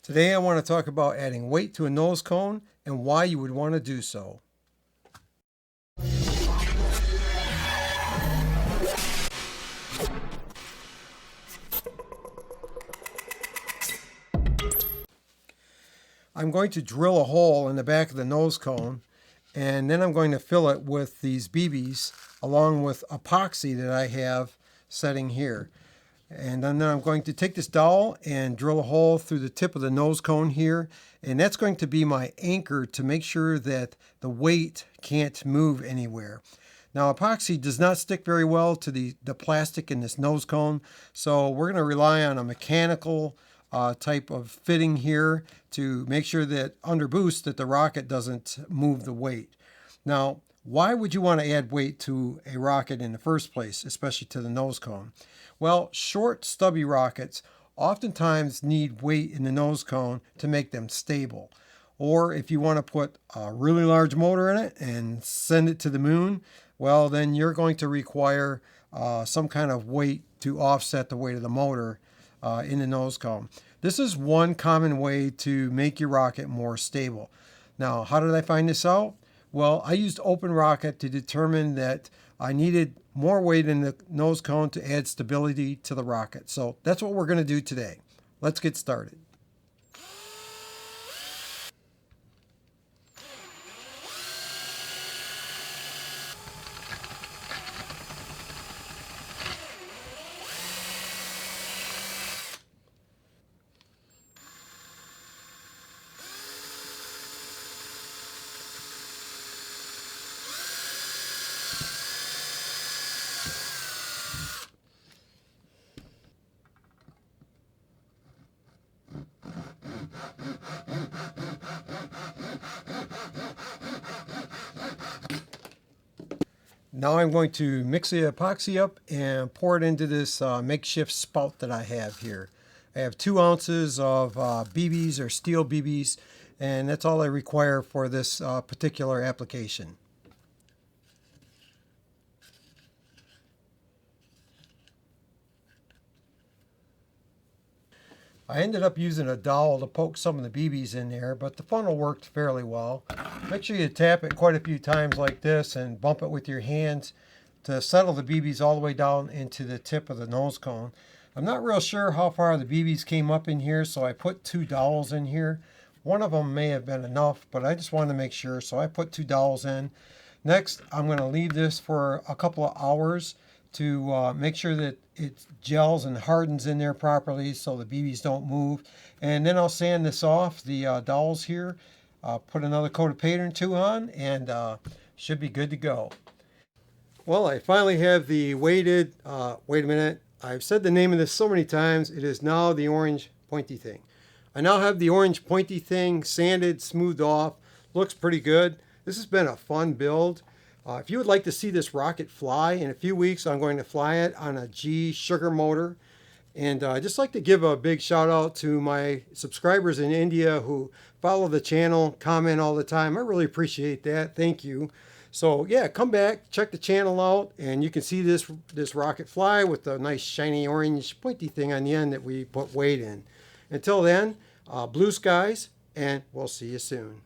Today I want to talk about adding weight to a nose cone and why you would want to do so. I'm going to drill a hole in the back of the nose cone, and then I'm going to fill it with these BBs along with epoxy that I have setting here. And then I'm going to take this dowel and drill a hole through the tip of the nose cone here, and that's going to be my anchor to make sure that the weight can't move anywhere. Now, epoxy does not stick very well to the plastic in this nose cone, so we're going to rely on a mechanical type of fitting here to make sure that under boost that the rocket doesn't move the weight. Now, why would you want to add weight to a rocket in the first place, especially to the nose cone? Well, short, stubby rockets oftentimes need weight in the nose cone to make them stable. Or if you want to put a really large motor in it and send it to the moon, well, then you're going to require some kind of weight to offset the weight of the motor in the nose cone. This is one common way to make your rocket more stable. Now, how did I find this out? Well, I used Open Rocket to determine that I needed more weight in the nose cone to add stability to the rocket. So that's what we're going to do today. Let's get started. Now I'm going to mix the epoxy up and pour it into this makeshift spout that I have here. I have 2 ounces of BBs or steel BBs, and that's all I require for this particular application. I ended up using a dowel to poke some of the BBs in there, but the funnel worked fairly well. Make sure you tap it quite a few times like this and bump it with your hands to settle the BBs all the way down into the tip of the nose cone. I'm not real sure how far the BBs came up in here, so I put 2 dowels in here. One of them may have been enough, but I just wanted to make sure, so I put 2 dowels in. Next, I'm going to leave this for a couple of hours to make sure that it gels and hardens in there properly so the BBs don't move. And then I'll sand this off, the dowels here, put another coat of paint or 2 on, and should be good to go. Well, I finally have the weighted, wait a minute, I've said the name of this so many times, it is now the orange pointy thing. I now have the orange pointy thing sanded, smoothed off, looks pretty good. This has been a fun build. If you would like to see this rocket fly, in a few weeks I'm going to fly it on a G sugar motor. And I'd just like to give a big shout out to my subscribers in India who follow the channel, comment all the time. I really appreciate that. Thank you. So yeah, come back, check the channel out, and you can see this rocket fly with the nice shiny orange pointy thing on the end that we put weight in. Until then, blue skies, and we'll see you soon.